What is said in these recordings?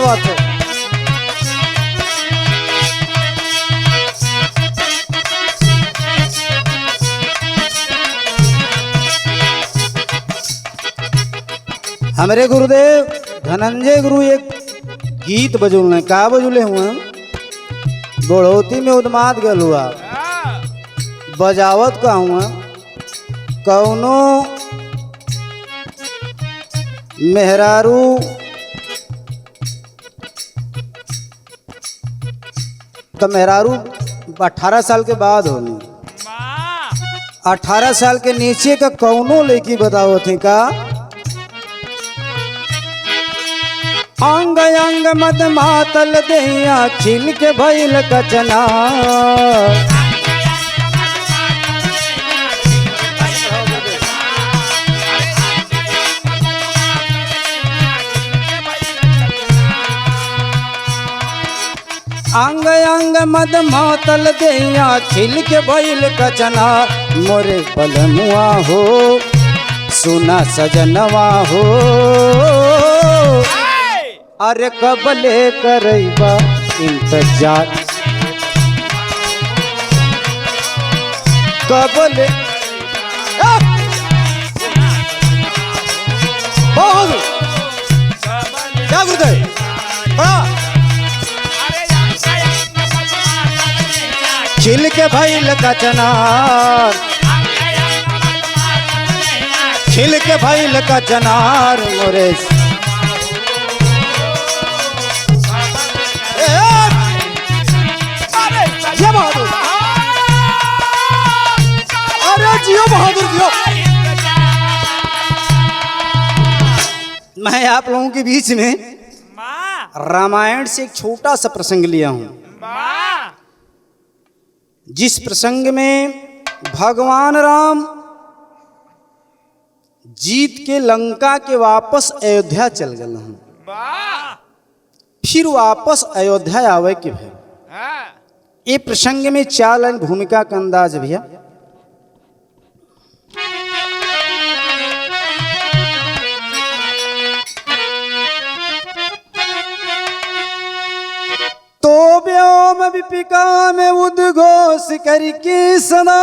बात है। हमारे गुरुदेव धनंजय गुरु एक गीत बजुल का बजुले हुए बढ़ोती में उन्माद गल हुआ बजावत का हुआ कौनो मेहरारू तो मेहरारू 18 साल के बाद होनी 18 साल के नीचे का कौनो लड़की बताओ थे का अंग अंग मद मातल दैया खिल के भइल कचना अंग अंग मद मातल दैया खिल के भइल कचना मोरे बलनुआ हो सुना सजनवा हो अरे कबले करैबा इंतजार कबले क्या गुरुदेव खिल के भइल कचनार खिल के भइल कचनार मोरे बहादुर अरे जियो बहादुर जियो। मैं आप लोगों के बीच में रामायण से एक छोटा सा प्रसंग लिया हूं जिस प्रसंग में भगवान राम जीत के लंका के वापस अयोध्या चल गए हूं फिर वापस अयोध्या आवे के भाई ये प्रसंग में 4 लाइन भूमिका का अंदाज भैया। तो व्योम विपिका में उद्घोष करके सदा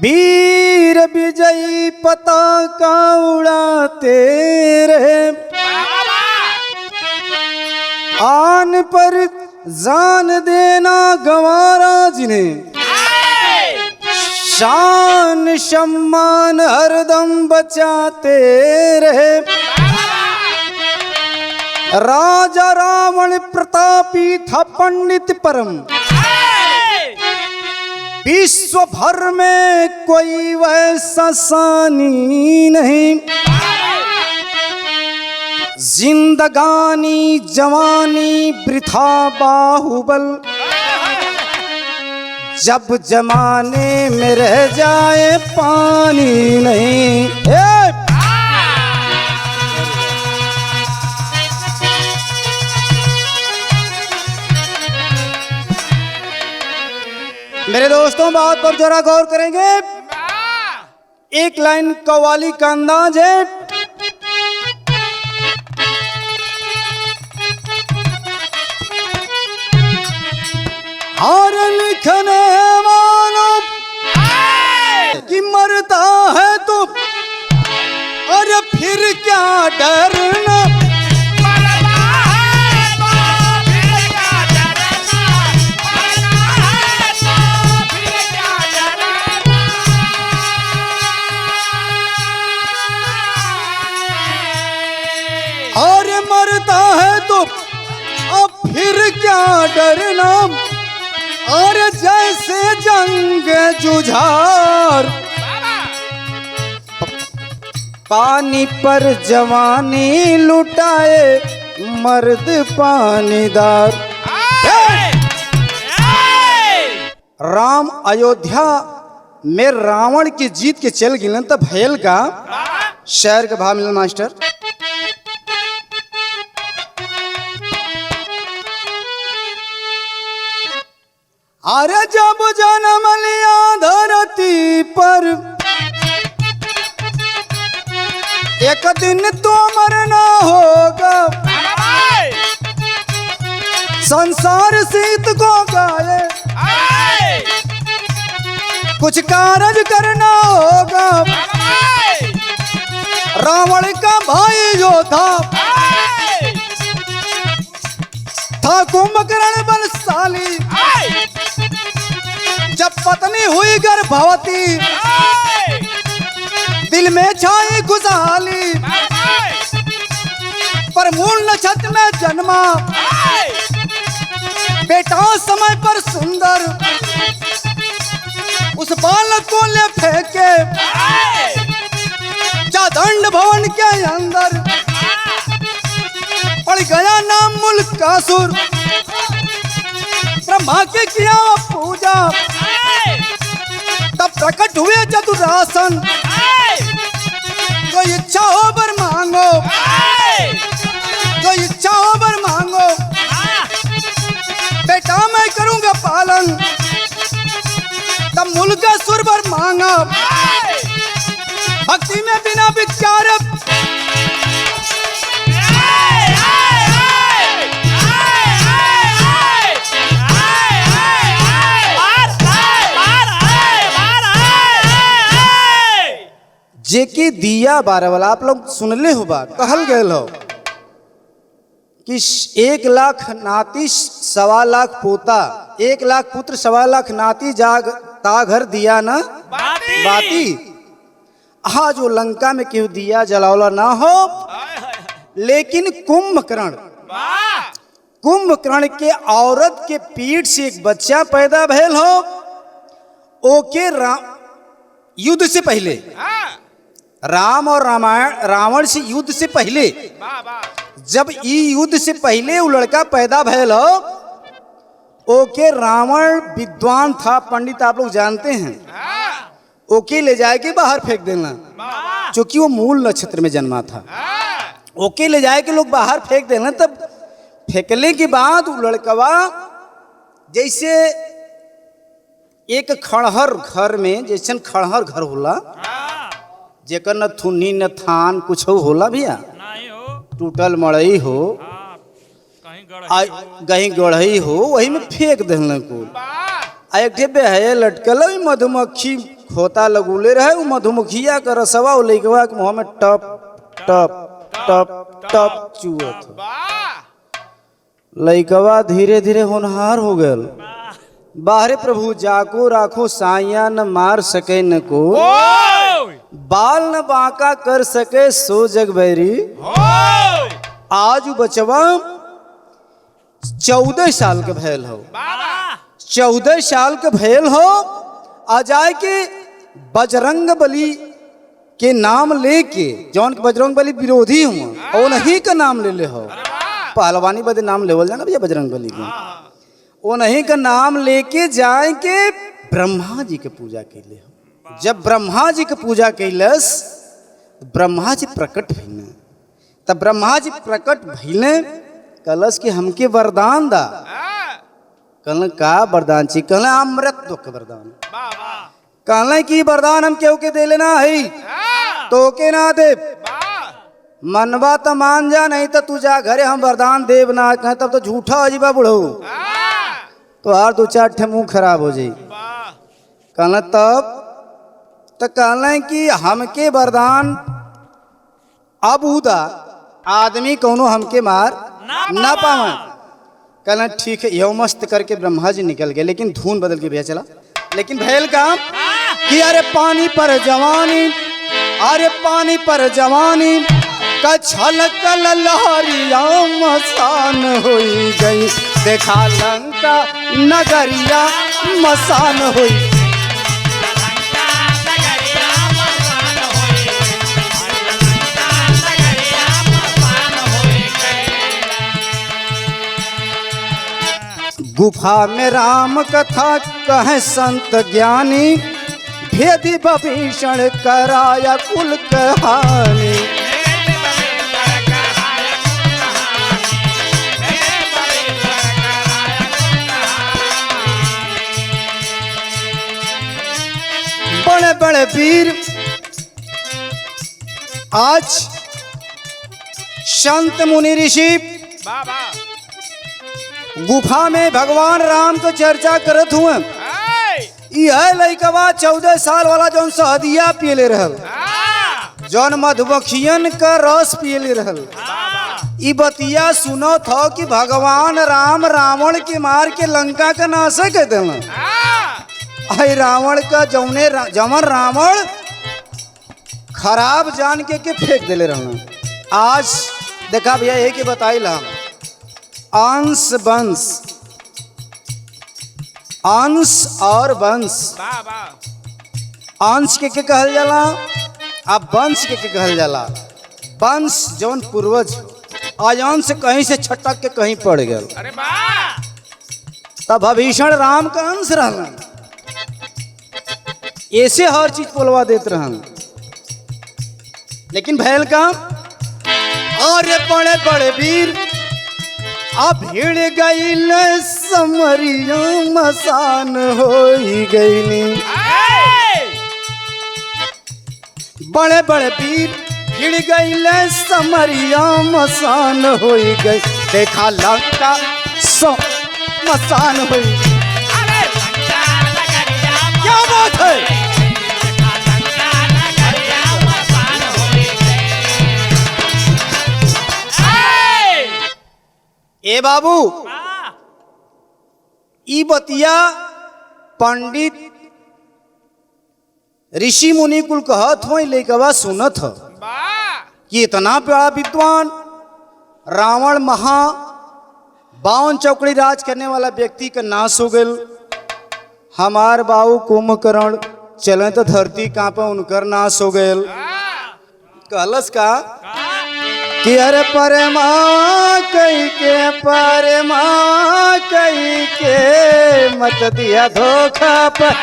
वीर विजयी पताका उड़ाते रहे आन पर जान देना गंवारा जिन्हें शान सम्मान हरदम बचाते रहे राजा रावण प्रतापी था पंडित परम विश्व भर में कोई वैसा सानी नहीं जिंदगानी जवानी वृथा बाहुबल जब जमाने में रह जाए पानी नहीं। मेरे दोस्तों बात पर जरा गौर करेंगे। एक लाइन कव्वाली का अंदाज है और लिखने वालों कि मरता है तो और फिर क्या डरना और मरता है तो अब फिर क्या डरना और जैसे जंग जुझार पानी पर जवानी लुटाए मर्द पानीदार। राम अयोध्या में रावण की जीत के चल गिलन तब भयल का शहर का भाव मिलन मास्टर। अरे जब जन्म लिया धरती पर ये एक दिन तो मरना होगा, संसार सीत को गाए, कुछ कारज करना होगा। रावण का भाई योद्धा था कुंभकर्ण बलशाली, जब पत्नी हुई गर्भवती, दिल में छाई खुशहाली, पर मूल नक्षत्र में जन्मा, बेटा समय पर सुंदर, उस बालक को ले फेंके चादंड भवन के अंदर, पड़ गया नाम मुल्कासुर। ब्रह्मा के किया पूजा, तब प्रकट हुए चतुरासन, जो इच्छा हो वर मांगो, जो इच्छा हो वर मांगो, बेटा मैं करूंगा पालन। तब मुल्कासुर वर मांगा, भक्ति में बिना विचार, जेके दिया बारह वाला आप लोग सुनले हो बात कहल गए हो कि 1 लाख नाती 1.25 लाख पोता, 1 लाख पुत्र 1.25 लाख नाती, जाग ता घर दिया न बाती। हाँ, जो लंका में क्यों दिया जलावला ना हो, लेकिन कुंभकर्ण के औरत के पीठ से एक बच्चा पैदा भैल हो, ओके युद्ध से पहले, राम और रावण से युद्ध से पहले, जब ई युद्ध से पहले वो लड़का पैदा भैल हो, ओके रावण विद्वान था, पंडित आप लोग जानते हैं, ओके ले जाए के बाहर फेंक देना, क्योंकि वो मूल नक्षत्र में जन्मा था। ओके ले जाए के लोग बाहर फेंक देना, तब फेंकने के बाद वो लड़कवा जैसे एक खड़हर घर में, जैसे खड़हर घर होला, जेकर न थुन्नी न थान कुछ होला भैया, टूटल मड़ई हो, कहीं गढ़ई हो, वही में फेंक देना को। एक बेहया लटकल मधुमक्खी खोता लगुले रहे, वो मधुमक्खिया का रसवा वो लइकवा के मुंह में टप टप टप टप चुअत। लइकवा धीरे धीरे होनहार हो गल। बाहरे प्रभु जाको राखो साइया, न मार सके न को, बाल न बांका कर सके सो जग बैरी। आज बचवा 14 साल के भैल हो, 14 साल के भैल हो, आ जाए के बजरंग बली के नाम लेके, जौन के बजरंग बली विरोधी हुआ, और नहीं का नाम ले ले हो, पहलवानी बदे नाम लेवल जाना भैया बजरंग बली के, वो नहीं का नाम लेके जाए के ब्रह्मा जी के पूजा के लिए। जब ब्रह्मा जी के पूजा कैलस, ब्रह्मा जी प्रकट भइले, तब ब्रह्मा जी प्रकट भइले, कलश कि हमके वरदान दा। कहल का वरदान ची? कहल अमृत के वरदान। कहल कि वरदान हम केहू के दे लेना है, तो के ना दे, मनवा तो मान जा, नहीं तो तू जा घरे, हम वरदान देव ना कहे, तब तो झूठा अजीबा बुढ़ऊ, तो हर 2-4 ठे मुंह खराब हो जाई। कहल तब तो कहल कि हमके वरदान अब उदा आदमी कौनो हमके मार ना पावे। कहल ठीक है, यो मस्त करके ब्रह्मा जी निकल गए, लेकिन धुन बदल के भैया चला। लेकिन भैल काम कि अरे पानी पर जवानी, अरे पानी पर जवानी का छलकल लहरिया मसान हुई गई, देखा लंका नगरिया मसान हुई। गुफा में राम कथा कहे संत ज्ञानी, भेदी विभीषण कराया कुल कहानी। बड़े बड़े वीर आज संत मुनि ऋषि बाबा गुफा में भगवान राम को चर्चा करत हुए। यह लइकवा 14 साल वाला जौन सहदिया पियले रहल, जौन मधुमक्खियन का रस पियले रहल। ई बतिया सुनो था कि भगवान राम रावण के मार के लंका का नाश कर देलन। आई रावण का जमन रावण खराब जान के फेंक देले रहलन। आज देखा भैया एक ही बताइल हम अंश वंश, अंश और वंश। अंश के कहल जाला अब वंश के कहल जाला। वंश जौन पूर्वज आज अंश कहीं से छटक के कहीं पड़ गया। अरे वाह! तब भीषण राम का अंश रहलन, ऐसे हर चीज बोलवा देते रहन। लेकिन भैल का और बड़े बड़े वीर अब भिड़ गईल समरिया मसान हो गईनी। बड़े बड़े वीर भिड़ गईल समरिया मसान हो गई। देखा लंका मसान हो। क्या बात है? ए बाबू ई बतिया पंडित ऋषि मुनि कुल कहत हो, लेकवा सुनत हो कि इतना बड़ा विद्वान रावण महा 52 चौकड़ी राज करने वाला व्यक्ति का नाश हो गल। हमार बाबू कुंभकर्ण चले तो धरती कांपे, उनकर नाश हो गल। कहलस का कि अरे परमा कई के मत दिया धोखा पर।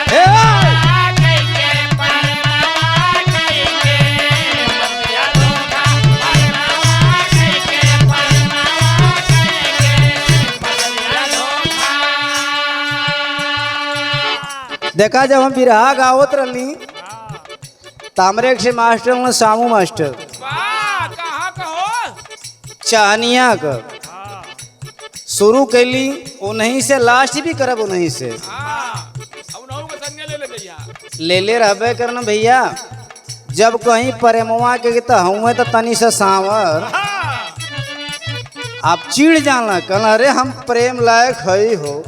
देखा जब हम बिरहा गावत रही तामरेक से मास्टर ने सामू मास्टर चाहनिया का शुरू कैली, उन्हीं से लास्ट भी करब उन्हीं से ले रहबे करना भैया। जब कहीं प्रेमवा के तो हुए तो तनी से सांवर आप चिड़ जाना कहना अरे हम प्रेम लायक है हो,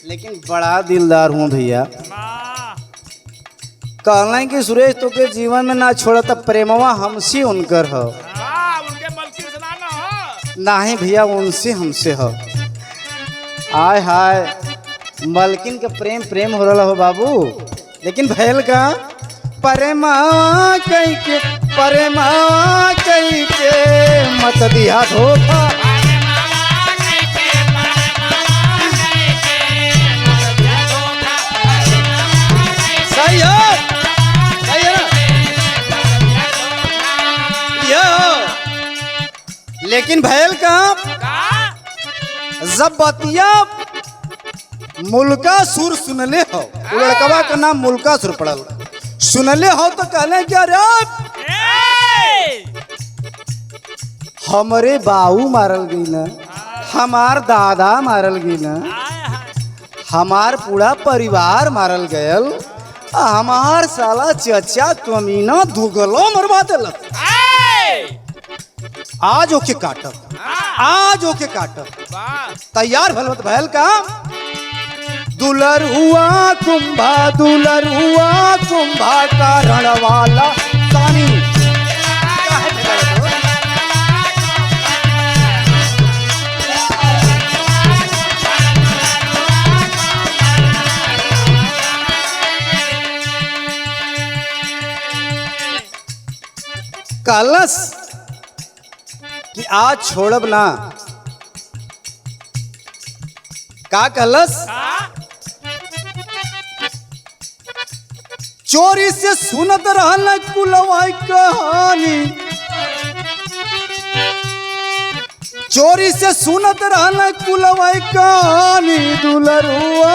लेकिन बड़ा दिलदार हूँ भैया। कहना कि सुरेश तो के जीवन में ना छोड़ा तब प्रेमवा हमसे उनकर हो, नहीं भैया उनसे हमसे हो। आय हाय मलकिन का प्रेम प्रेम हो रहा हो बाबू। लेकिन भैल का परमा कई के मत दिया धोखा। सही है, सही है ना? लेकिन भैल का जब बतिया मुल्का सुर सुनले हो, लड़कवा का नाम मुल्का सुर पड़ल, सुनले हो तो कहले क्या रे हमरे बाऊ मारल गई ना, हमार दादा मारल गई ना, हमार पूरा परिवार मारल गयल, हमार साला चचा कमीना दुगलो मरवा देलक। आज ओके काटब, आज ओके काटब। तैयार भलवत भैल का दुलर हुआ कुंभा कारण वाला तानी। कलश कि आज छोड़ब ना का कलश चोरी से सुनत रहल कुलवाई कहानी, चोरी से सुनत रहल कुलवाई कहानी। दुलरुआ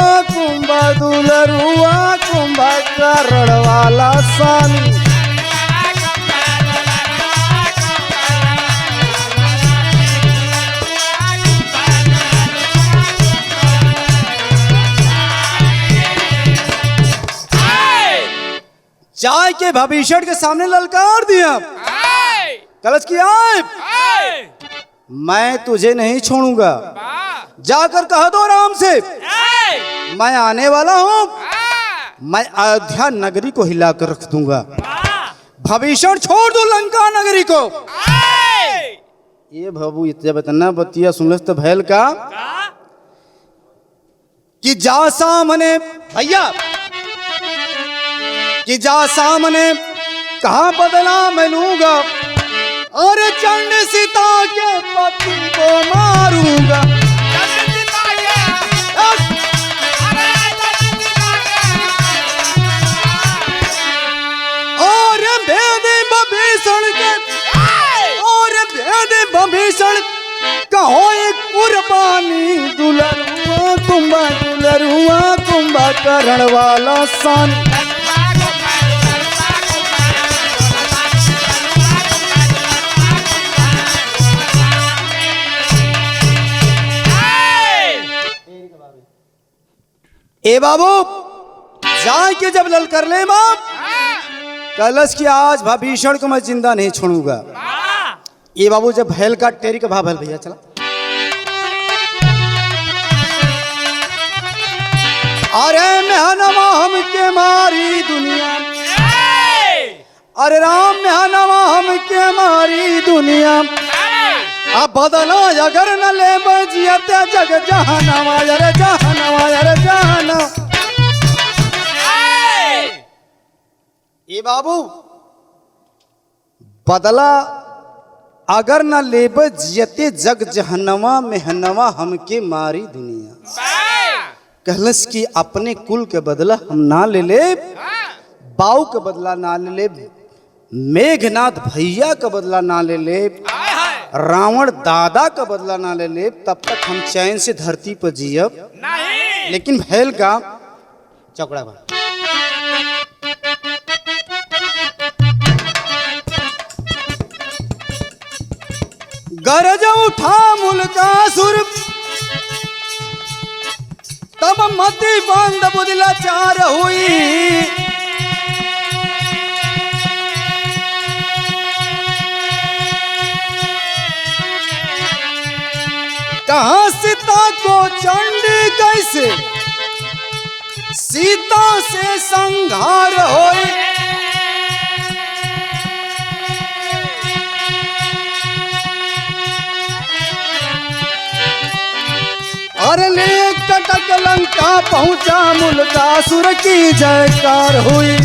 कुंभा कारण वाला सानी। चाय के भविष्य के सामने ललकार दिया, कलश की आए मैं तुझे नहीं छोड़ूंगा, जाकर कह दो राम से मैं आने वाला हूं, मैं अयोध्या नगरी को हिलाकर रख दूंगा, भविष्य छोड़ दो लंका नगरी को। ये बाबू जब इतना बतिया सुनलस तो भैल का कि जा सामने भैया कि जा सामने कहां बदला मैं लूंगा, अरे चंड सीता के पति को मारूंगा, और भेद विभीषण के और भेद विभीषण कहो एक कुर्बानी, दुलरुआ तुम्बा करण वाला सान। ए बाबू जाके जब ललकर ले बाप कलश की आज भीषण को मैं जिंदा नहीं छोड़ूंगा। ये बाबू जब भैल का टेरी का भाव भैया चला, अरे मेहनवा हम के मारी दुनिया, अरे राम मेहनवा हम के मारी दुनिया, अब बदला अगर न ले बजियते जग जहानवा, अरे जहानवा अरे जहाना। ये बाबू बदला अगर न ले बजियते जग जहनवा, मेहनवा हमके मारी दुनिया, कहलस कि अपने कुल के बदला हम ना ले ले, बाऊ के बदला ना ले ले, मेघनाथ भैया का बदला ना ले ले, रावण दादा का बदला ना ले ले, तब तक हम चैन से धरती पर जियब नहीं। लेकिन भैल का चौकड़ा बा गरज उठा मुल्कासुर, तब मति बंद बुदला चार हुई, कहां सीता को चंडी कैसे सीता से संघार होई, और ले कटक लंका पहुंचा मुल्कासुर की जयकार हुई।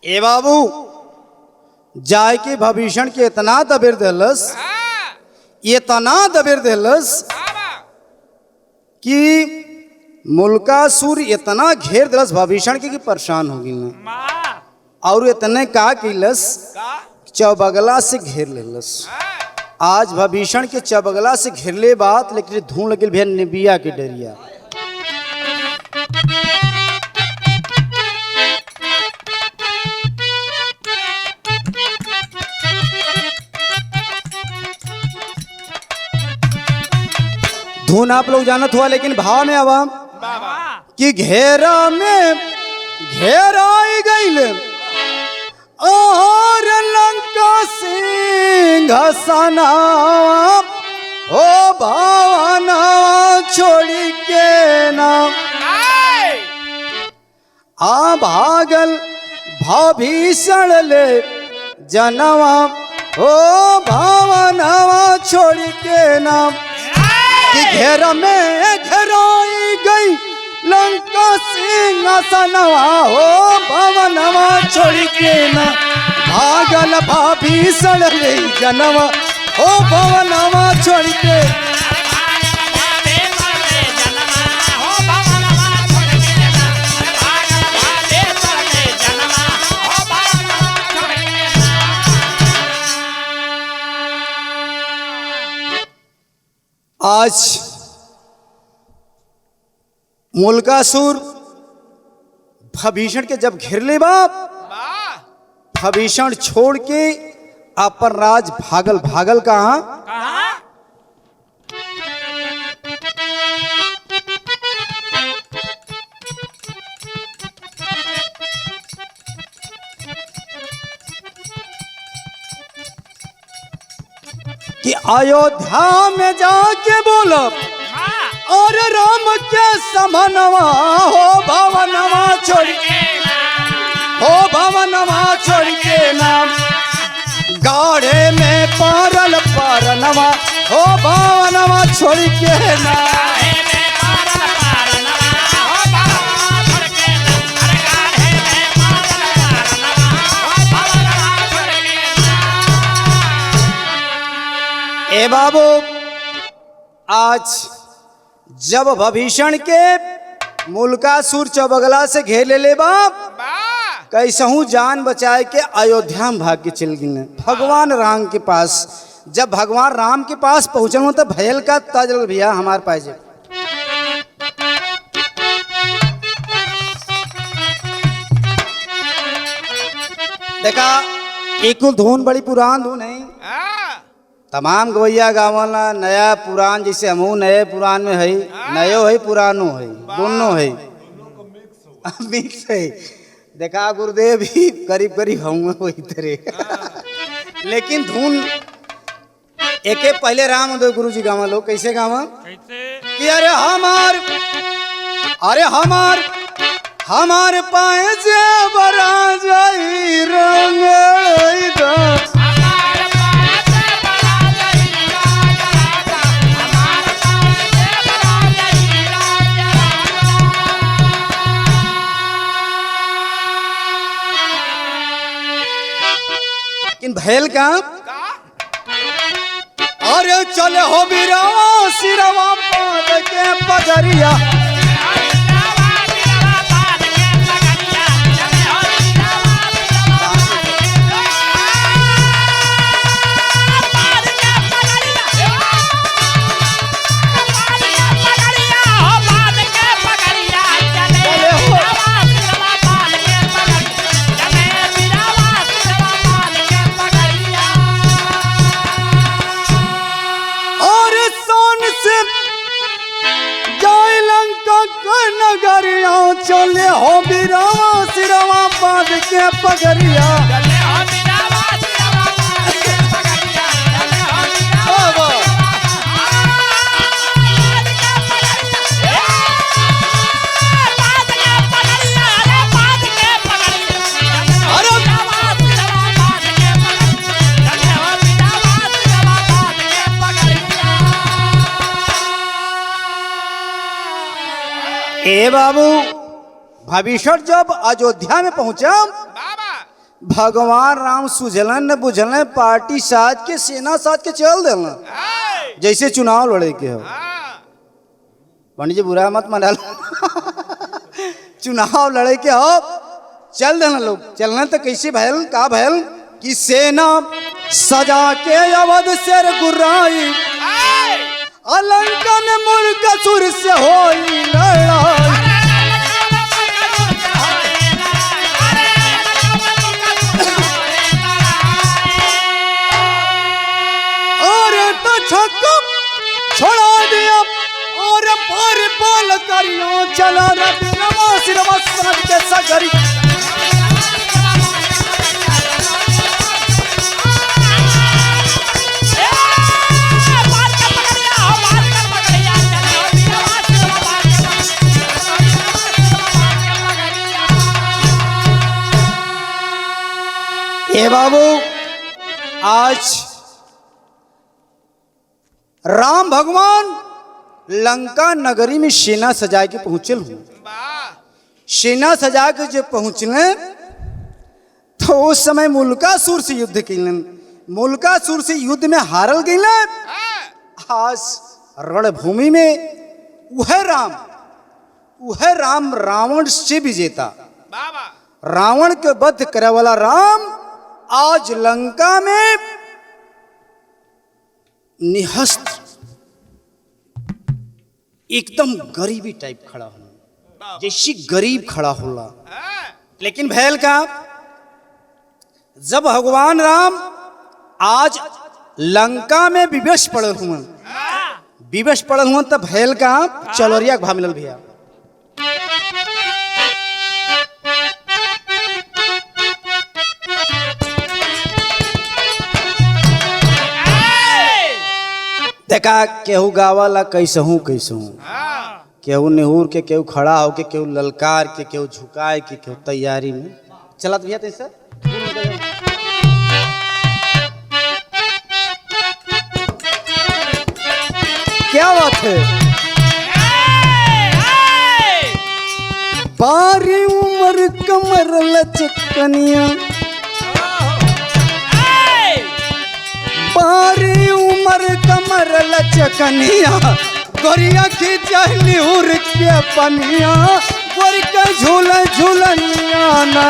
ए बाबू जाय के भीषण के इतना दबेर दिलस, इतना दबेर दिलस कि मुल्कासुर इतना घेर दिलस भीषण के कि परेशान हो गई, और इतने का किलस चौबगला से घेर लेलस। आज भीषण के चौबगला से घेर ले बात, लेकिन धूल लगे भैया निबिया के डरिया। धुन आप लोग जानत हुआ, लेकिन भाव में आवाम कि घेरा में घेराई गईले, और लंका सिंहासना ओ भावना छोड़ी के नाम, आ भागल भीषण ले जनवा ओ भावना छोड़ी के नाम, कि घेरा में घेराई गई लंका सिंहासनवा हो भवनवा छोड़ के ना, भागल भीषण ले जनवा हो भवनवा छोड़ के। आज मुल्कासुर भीषण के जब घेर ले बाप, भीषण छोड़ के अपन राज भागल। भागल कहाँ? कि अयोध्या में जाके बोलब और राम के समनवा हो भवनवा छोड़ के, हो भवनवा छोड़ के नाम, गाढ़े में पारल पारनवा हो भवनवा छोड़ के नाम। ए बाबू, आज जब भीषण के मुल्कासुर चौबगला से घेर ले बाप, कैसहू जान बचाए के अयोध्या में भाग के चल गए भगवान राम के पास। जब भगवान राम के पास पहुंचल तो भयल का ताजल भैया हमार पास देखा, एक धुन बड़ी पुरान धुन है, तमाम गवैया गावला नया पुरान, जैसे हमू नए पुरान में है, नयो है पुरानो है, दोनों है, मिक्स है। देखा गुरुदेव भी करीब करीब हम वही तरह लेकिन धुन एके पहले राम उदय गुरु जी गावा लोग कैसे गावा कि अरे हमार पाए से बरा जाई रंग भैल का अरे चले हो बिरवा सिरवा पाद के पगरिया, चले हो बिरवा सिरवा बांध के पगरिया, ए बाबू भीषण जब अयोध्या में पहुंचा, भगवान राम सुझलन न बुझलन, पार्टी साज के सेना साज के चल देना, जैसे चुनाव लड़े के हो। पंडित जी बुरा मत मना चुनाव लड़े के हो, चल देना लोग। चलना तो कैसे भैल का भैल कि सेना सजा के अवध से गुर्राई, अलंका में मुल्कासुर से होई लड़ाई। छोड़ा दिया और पर बोल करियो चला रबिनवा सिरवा सनद के सगरी, ए बाबू आज राम भगवान लंका नगरी में सेना सजा के पहुंचल हूँ। सेना सजा के जब पहुंचले तो उस समय मुल्कासुर से युद्ध कैलन, मुल्कासुर से युद्ध में हारल गए। आज रणभूमि में वह राम रावण से विजेता, रावण के वध करे वाला राम आज लंका में निहस्त एकदम गरीबी टाइप खड़ा हो, जैसी गरीब खड़ा होला। लेकिन भैल का जब भगवान राम आज लंका में विवश पड़ल हुआ तब भैल का चलोरिया के भाव मिलल भैया। देखा केहू गावाला कैसहू केहू नेहूर के, केहू खड़ा होके, केहू ललकार के, केहू झुकाए के, केहू तैयारी में चलत भैया। तो सर क्या बात है, बारी उम्र कमर लचकनिया, बारी उम्र कमर लचकनिया, गोरिया की चहली उर के पनिया, गोरी के झूलन झूलनिया ना।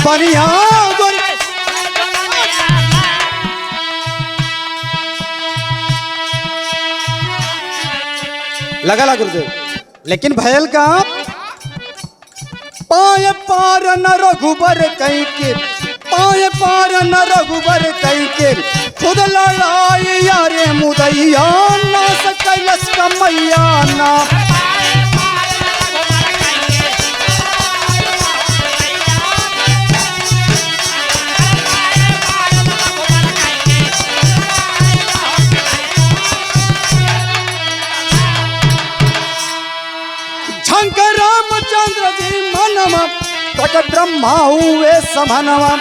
पनिया लगा गुरुदेव। लेकिन भयल का पाए पार न रघुबर कहीं के, पाए पार न रघुबर कहीं के, खुद लड़ाई यारे मुदैया ना सकलस कमैया ना। शंकर रामचंद्र जी मनवा प्रकट ब्रह्मा हुए समनवा,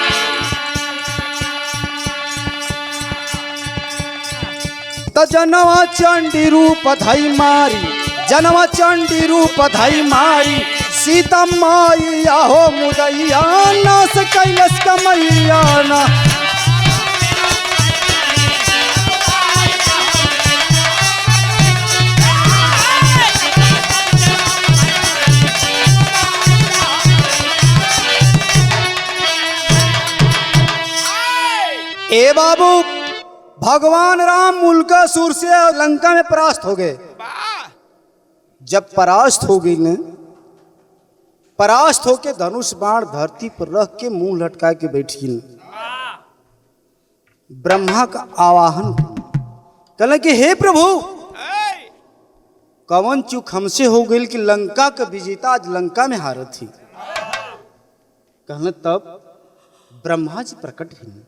त जनवा चंडी रूप धई मारी, जनवा चंडी रूप धई मारी, सीता माई आहो मुदैया नास कैलस कमैया ना। ए बाबू, भगवान राम मुल्कासुर से लंका में परास्त हो गए। जब परास्त हो गई ने, परास्त होके धनुष बाण धरती पर रख के मुंह लटका के बैठी, ब्रह्मा का आवाहन कहले कि हे प्रभु, कवन चूक हमसे हो गई कि लंका का विजेता आज लंका में हारत थी। कहले तब ब्रह्मा जी प्रकट हुए।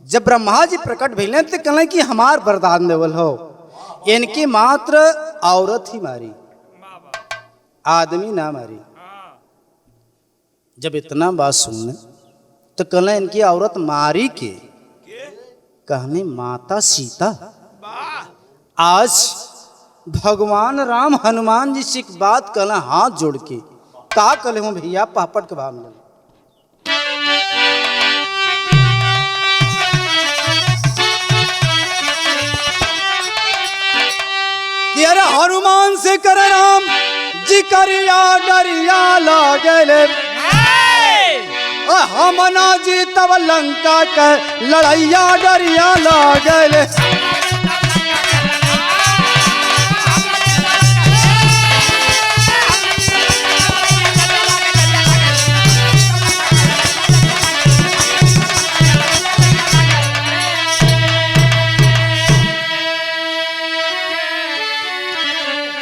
जब ब्रह्मा जी प्रकट भइले तो कहले कि हमार वरदान देवल हो, इनकी मात्र औरत ही मारी, आदमी ना मारी। जब इतना बात सुनने तो कहले इनकी औरत मारी के, कहने माता सीता। आज भगवान राम हनुमान जी से एक बात कहला हाथ जोड़ के, का कहले हूँ भैया पापड़ के भाव में कि अरे हनुमान से कर राम जी करिया डरिया लागले, हमना जी तब लंका के लड़ैया डरिया लागले।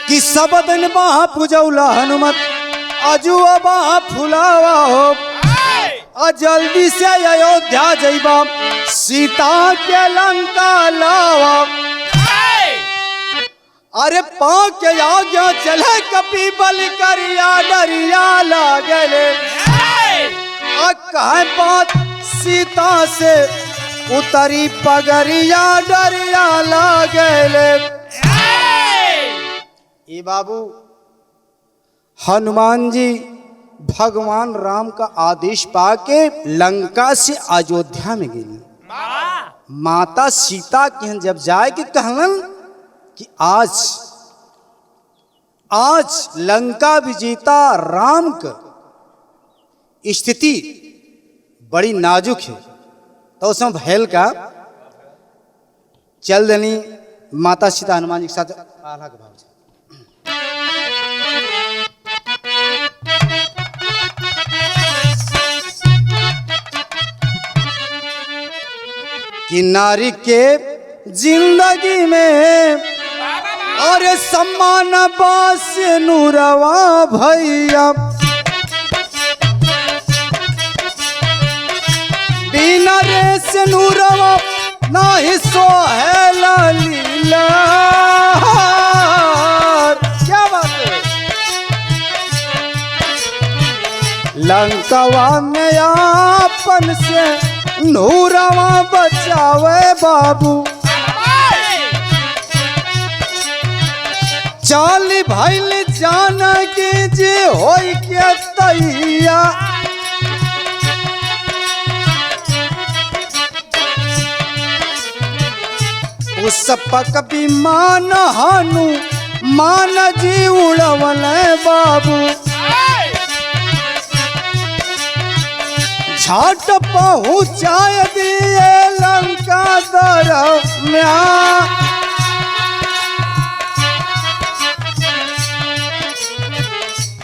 कि सब दिन बाह पूजौला हनुमत, अजुआ बाह फुलावा हो, जल्दी से अयोध्या जइबा, सीता के लंका लावा। अरे पाँव के आगे चले कपी बल करिया डरिया लागले, कहे बात सीता से उतरी पगरिया डरिया लागले। ये बाबू, हनुमान जी भगवान राम का आदेश पाके लंका से अयोध्या में गई। माता सीता के यहाँ जब जाए कि कहलन कि आज लंका विजेता राम का स्थिति बड़ी नाजुक है। तो उसमें भैल का चल देनी माता सीता हनुमान जी के साथ आल्हा के भाव से। कि नारी के जिंदगी में और सम्मान बास नूरवा भैया, बिना रे से नूरवा नहीं सोहेला लीला। क्या बात है। लंकावा में आपन से नूरवा बचावे बाबू, चाली भाईल जान के जे होई के तैया। उस पक विमान हानु मान जी उड़वल बाबू, झाट पहुँचाए दिए लंका दरम्या।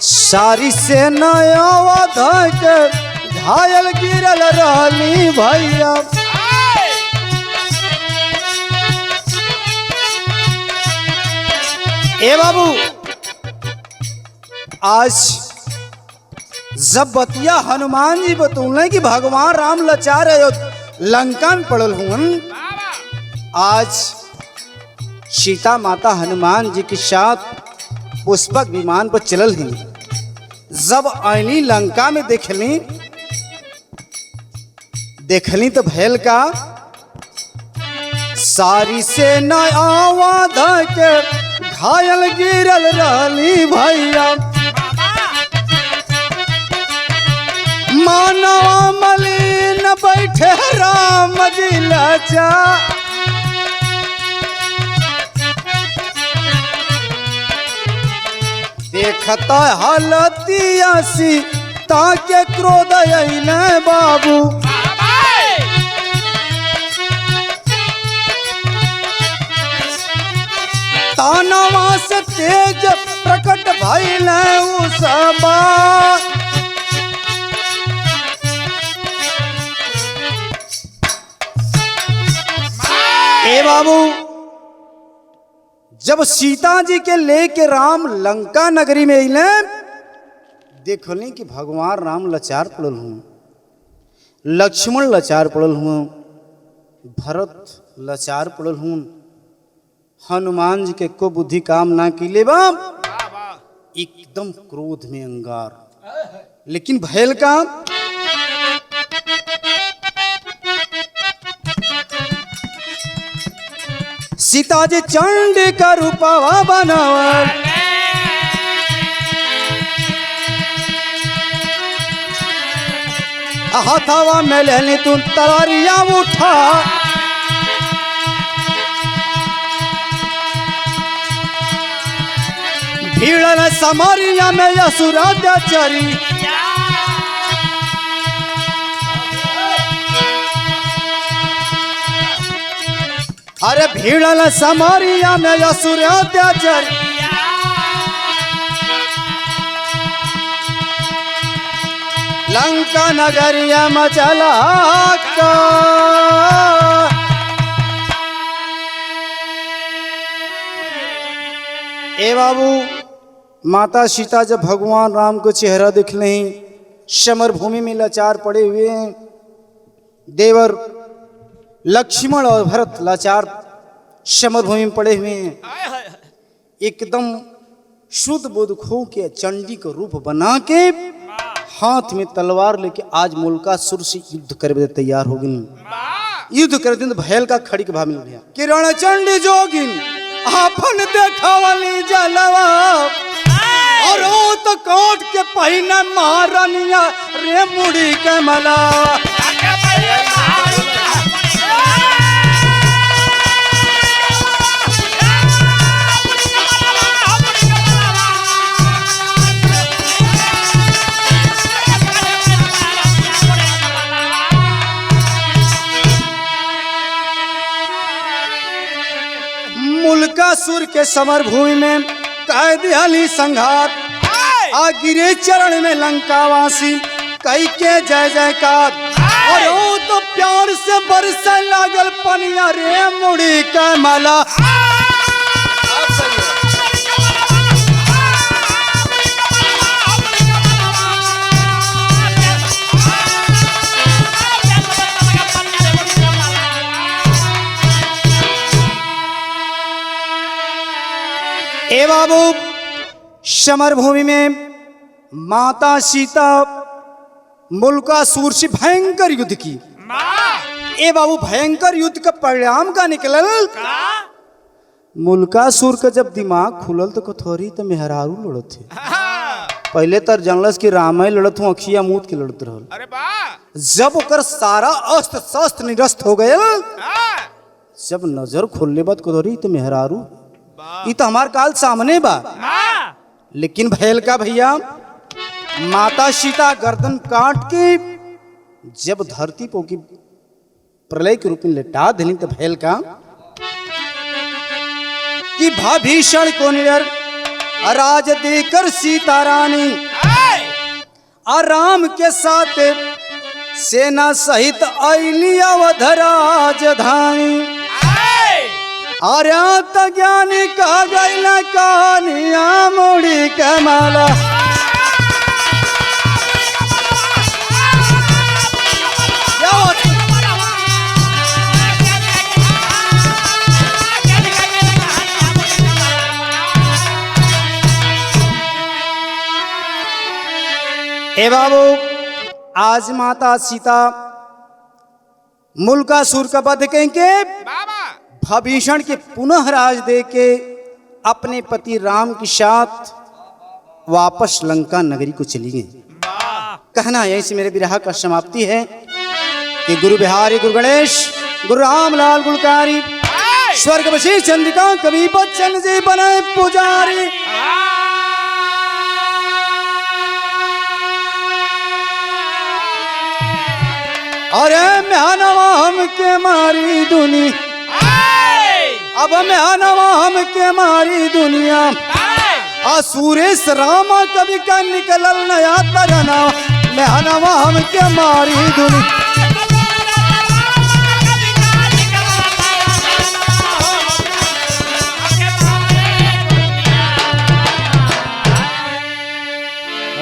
सारी सेना अवध के घायल गिरल रहली भैया। ए बाबू, आज जब बतिया हनुमान जी बतौले कि भगवान राम लाचार लंका में पड़ल हुन, आज सीता माता हनुमान जी के साथ पुष्पक विमान पर चलल ही। जब आईनी लंका में देखली तो भैल का सारी सेना अवध के घायल गिरल रहली भैया। मानवा मलिन बैठे राम जी लाचा, देखता हालतिया सीता के क्रोध अइले बाबू। तानवा से तेज प्रकट भइले उसबा। ए बाबू, जब सीता जी के लेके राम लंका नगरी में अइले, देखली कि भगवान राम लाचार पड़ल हूँ, लक्ष्मण लाचार पड़ल हूँ, भरत लाचार पड़ल हूँ। हनुमान जी के को बुद्धि काम ना किले बाप, एकदम क्रोध में अंगार। लेकिन भैल का सीता जी चंड का रूपवा बनावल, हाथवा में लेनी तू तलवारिया उठा। भीड़न समरिया में असुरात्याचारी, अरे भीड़न समरिया में असुरात्याचारी। लंका नगरिया मचला का। ए बाबू, माता सीता जब भगवान राम को चेहरा दिख नहीं, समर भूमि में लाचार पड़े हुए हैं। देवर लक्ष्मण और भरत लाचार समर भूमि में पड़े हुए हैं। एकदम शुद्ध बुद्ध खो के चंडी का रूप बना के हाथ में तलवार लेके आज मुल्कासुर से युद्ध करे तैयार हो गई। युद्ध कर दिन भैल का खड़ी के भाव मिल गया। किरण चंडी जोगिन आपन देखावली जलवा, और वो तो कोट के पहिना महारानिया रे मुड़ी के मला। के समर भूमि में कह दिहली संघात, आ गिरे चरण में लंकावासी कई के जय जयकार। और वो तो प्यार से बरसे लागल पनिया रे मुड़ी का माला। ए बाबू, समर भूमि में माता सीता मुल्कासुर से भयंकर युद्ध की। ए बाबू, भयंकर युद्ध का परिणाम का निकलल, मुल्कासुर का जब दिमाग खुलल तो कथोरी तो मेहरारू लड़त थे। पहले तर जनलस की रामाय लड़त हूँ, अखिया मूत के लड़त रहल। अरे वाह, जब ओकर सारा अस्त्र शस्त्र निरस्त हो गए, जब नजर खोलने बाद कथोरी तो मेहरारू ये तो हमार काल सामने बा। लेकिन भैल का भैया, माता सीता गर्दन काट के जब धरती पर की प्रलय के रूप में लेटा दिली तो भैल का कि भाभीषण को निडर राज देकर सीता रानी आराम के साथ सेना सहित अली अवध राजधानी। आर्यात ज्ञानी का गैला कहानिया मुड़ी कमाला। ए बाबू, आज माता सीता मुल्कासुर का वध करके भीषण के पुनः राज दे के अपने पति राम के साथ वापस लंका नगरी को चली गई। कहना यहीं से मेरे विरह का समाप्ति है कि गुरु बिहारी, गुरु गणेश, गुरु रामलाल गुलकारी, स्वर्ग बशी चंद्रिका कवि बच्चन जी बने पुजारी। अरे म्यानवा हम के मारी दुनिया, अब म्यानवा हम के मारी दुनिया, सुरेश रामा कभी का निकलल नया तरना। म्यानवा हम के मारी दुनिया।